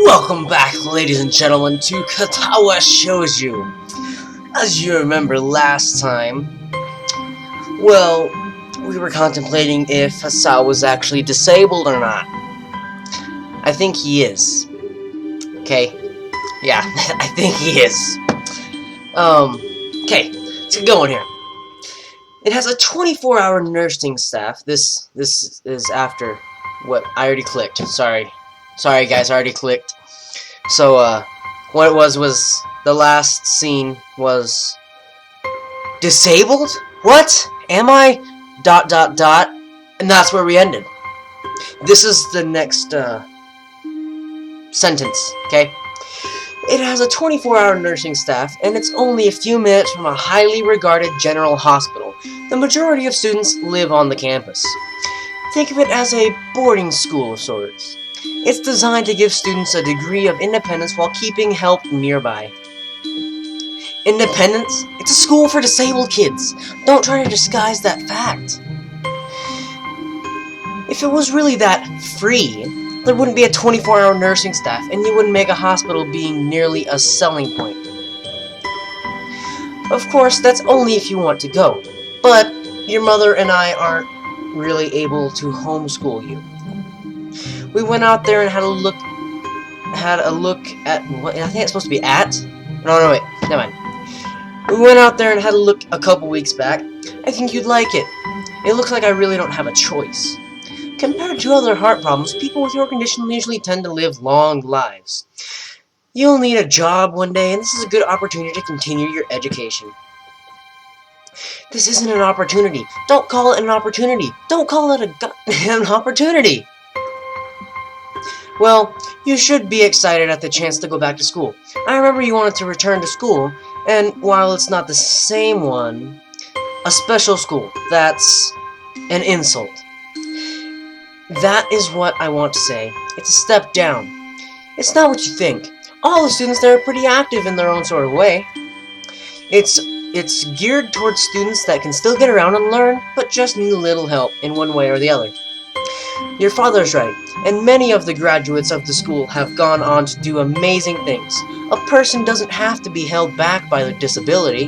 Welcome back, ladies and gentlemen, to Katawa Shoujo. As you remember last time, well, we were contemplating if Hasao was actually disabled or not. I think he is. Okay. Yeah, I think he is. Okay, let's get going here. It has a 24-hour nursing staff. This is after what I already clicked. Sorry guys, I already clicked. So, what it was the last scene was disabled? What? Am I? ... And that's where we ended. This is the next, sentence, okay? It has a 24-hour nursing staff, and it's only a few minutes from a highly regarded general hospital. The majority of students live on the campus. Think of it as a boarding school of sorts. It's designed to give students a degree of independence while keeping help nearby. Independence? It's a school for disabled kids. Don't try to disguise that fact. If it was really that free, there wouldn't be a 24-hour nursing staff, and you wouldn't make a hospital being nearly a selling point. Of course, that's only if you want to go, but your mother and I aren't really able to homeschool you. We went out there and had a look at what I think it's supposed to be at. No, wait, never mind. We went out there and had a look a couple weeks back. I think you'd like it. It looks like I really don't have a choice. Compared to other heart problems, people with your condition usually tend to live long lives. You'll need a job one day, and this is a good opportunity to continue your education. This isn't an opportunity. Don't call it an opportunity. Don't call it an opportunity. Well, you should be excited at the chance to go back to school. I remember you wanted to return to school, and while it's not the same one, a special school, that's an insult. That is what I want to say. It's a step down. It's not what you think. All the students there are pretty active in their own sort of way. It's geared towards students that can still get around and learn, but just need a little help in one way or the other. Your father's right, and many of the graduates of the school have gone on to do amazing things. A person doesn't have to be held back by their disability.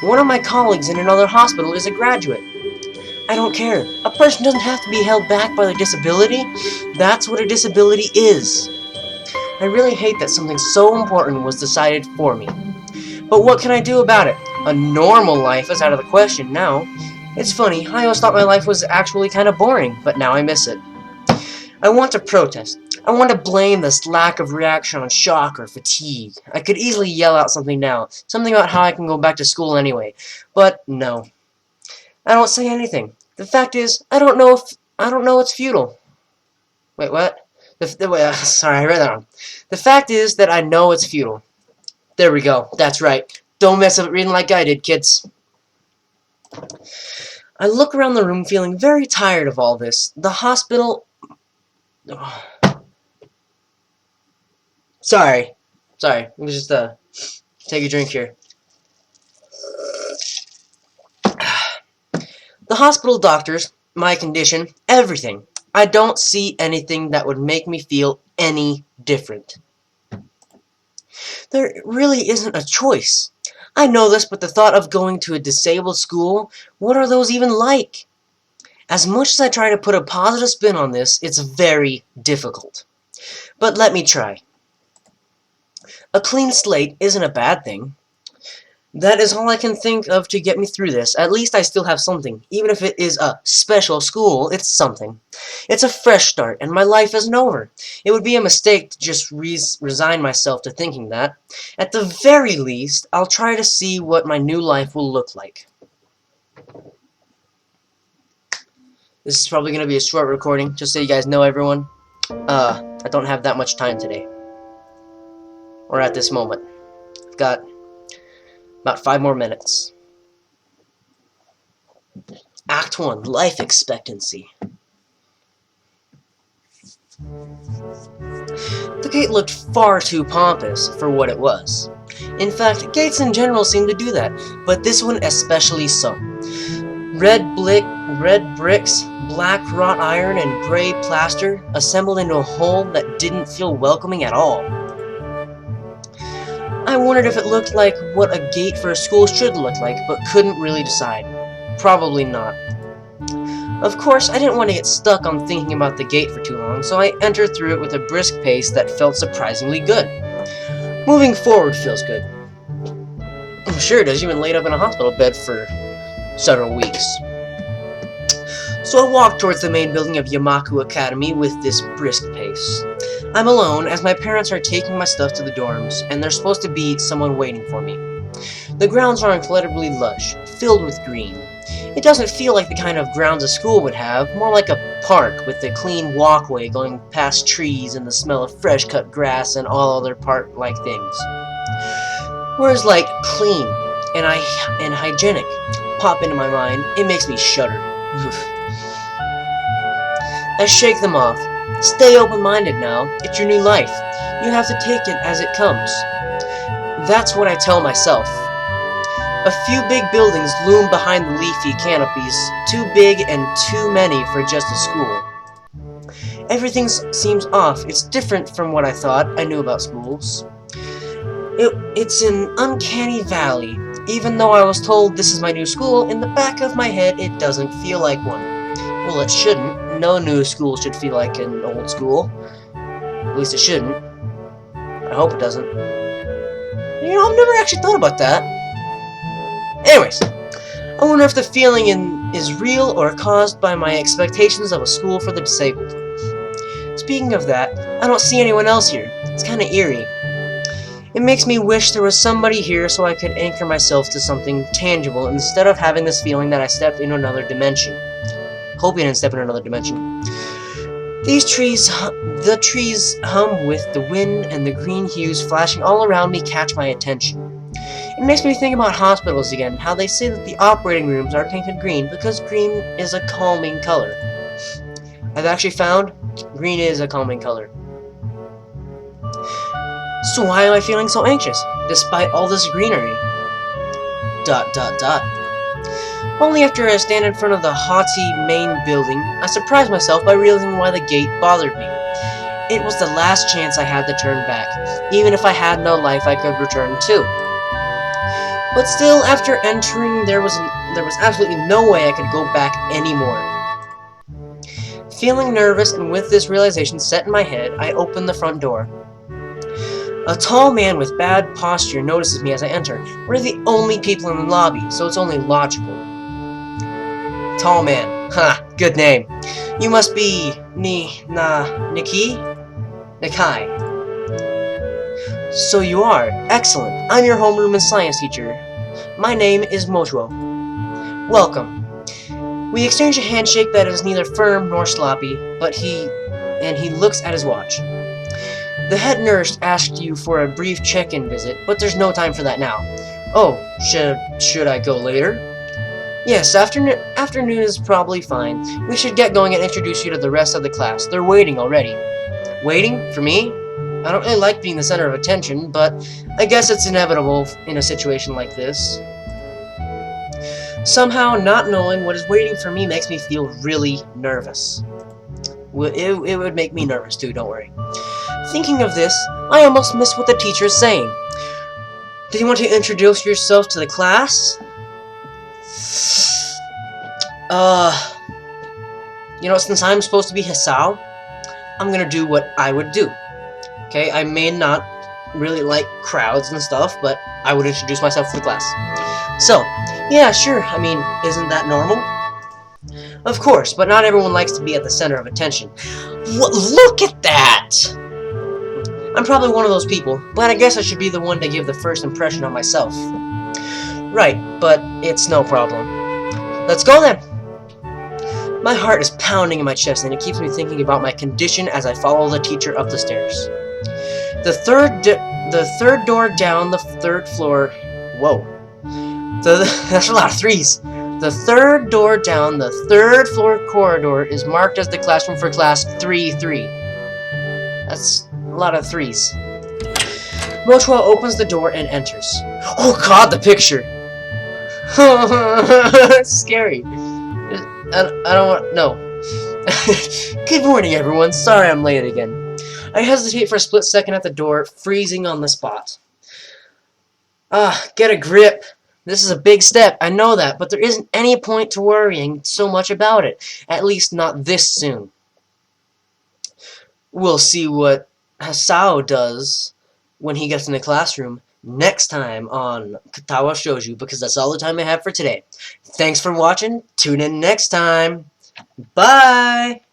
One of my colleagues in another hospital is a graduate. I don't care. A person doesn't have to be held back by their disability. That's what a disability is. I really hate that something so important was decided for me. But what can I do about it? A normal life is out of the question now. It's funny, I always thought my life was actually kind of boring, but now I miss it. I want to protest. I want to blame this lack of reaction on shock or fatigue. I could easily yell out something now, something about how I can go back to school anyway, but no. I don't say anything. The fact is, I don't know it's futile. Wait, what? Sorry, I read that wrong. The fact is that I know it's futile. There we go. That's right. Don't mess up reading like I did, kids. I look around the room feeling very tired of all this. The hospital... Oh. Sorry. Let me just take a drink here. The hospital doctors, my condition, everything. I don't see anything that would make me feel any different. There really isn't a choice. I know this, but the thought of going to a disabled school, what are those even like? As much as I try to put a positive spin on this, it's very difficult. But let me try. A clean slate isn't a bad thing. That is all I can think of to get me through this. At least I still have something. Even if it is a special school, it's something. It's a fresh start, and my life isn't over. It would be a mistake to just resign myself to thinking that. At the very least, I'll try to see what my new life will look like. This is probably going to be a short recording, just so you guys know, everyone. I don't have that much time today. Or at this moment. I've got about 5 more minutes. Act 1, Life Expectancy. The gate looked far too pompous for what it was. In fact, gates in general seem to do that, but this one especially so. Red bricks, black wrought iron, and gray plaster assembled into a whole that didn't feel welcoming at all. I wondered if it looked like what a gate for a school should look like, but couldn't really decide. Probably not. Of course, I didn't want to get stuck on thinking about the gate for too long, so I entered through it with a brisk pace that felt surprisingly good. Moving forward feels good. I'm sure it does. You've been laid up in a hospital bed for several weeks. So I walked towards the main building of Yamaku Academy with this brisk pace. I'm alone, as my parents are taking my stuff to the dorms, and there's supposed to be someone waiting for me. The grounds are incredibly lush, filled with green. It doesn't feel like the kind of grounds a school would have, more like a park with a clean walkway going past trees and the smell of fresh-cut grass and all other park-like things. Words like clean and hygienic pop into my mind. It makes me shudder. I shake them off. Stay open-minded now. It's your new life. You have to take it as it comes. That's what I tell myself. A few big buildings loom behind the leafy canopies, too big and too many for just a school. Everything seems off. It's different from what I thought I knew about schools. It's an uncanny valley. Even though I was told this is my new school, in the back of my head it doesn't feel like one. Well, it shouldn't. No new school should feel like an old school. At least it shouldn't. I hope it doesn't. You know, I've never actually thought about that. Anyways, I wonder if the feeling is real or caused by my expectations of a school for the disabled. Speaking of that, I don't see anyone else here. It's kind of eerie. It makes me wish there was somebody here so I could anchor myself to something tangible instead of having this feeling that I stepped into another dimension. Hope you didn't step in another dimension. The trees hum with the wind, and the green hues flashing all around me catch my attention. It makes me think about hospitals again, how they say that the operating rooms are painted green because green is a calming color. I've actually found green is a calming color. So why am I feeling so anxious, despite all this greenery? ... Only after I stand in front of the haughty main building, I surprise myself by realizing why the gate bothered me. It was the last chance I had to turn back, even if I had no life I could return to. But still, after entering, there was absolutely no way I could go back anymore. Feeling nervous and with this realization set in my head, I open the front door. A tall man with bad posture notices me as I enter. We're the only people in the lobby, so it's only logical. Tall man. Ha, good name. You must be Nikai? So you are. Excellent. I'm your homeroom and science teacher. My name is Mochuo. Welcome. We exchange a handshake that is neither firm nor sloppy, but he looks at his watch. The head nurse asked you for a brief check-in visit, but there's no time for that now. Oh, should I go later? Yes, afternoon is probably fine. We should get going and introduce you to the rest of the class. They're waiting already. Waiting? For me? I don't really like being the center of attention, but I guess it's inevitable in a situation like this. Somehow, not knowing what is waiting for me makes me feel really nervous. It would make me nervous too, don't worry. Thinking of this, I almost missed what the teacher is saying. Do you want to introduce yourself to the class? You know, since I'm supposed to be Hisao, I'm gonna do what I would do. Okay, I may not really like crowds and stuff, but I would introduce myself to the class. So, yeah, sure, I mean, isn't that normal? Of course, but not everyone likes to be at the center of attention. Look at that! I'm probably one of those people, but I guess I should be the one to give the first impression of myself. Right, but it's no problem. Let's go then! My heart is pounding in my chest, and it keeps me thinking about my condition as I follow the teacher up the stairs. The third door down the third floor... Whoa. That's a lot of threes. The third door down the third floor corridor is marked as the classroom for class 3-3. That's a lot of threes. Mochuo opens the door and enters. Oh god, the picture! It's scary. I don't want... No. Good morning, everyone. Sorry I'm late again. I hesitate for a split second at the door, freezing on the spot. Get a grip. This is a big step, I know that, but there isn't any point to worrying so much about it. At least not this soon. We'll see what Hasao does when he gets in the classroom next time on Katawa Shoujo, because that's all the time I have for today. Thanks for watching. Tune in next time. Bye!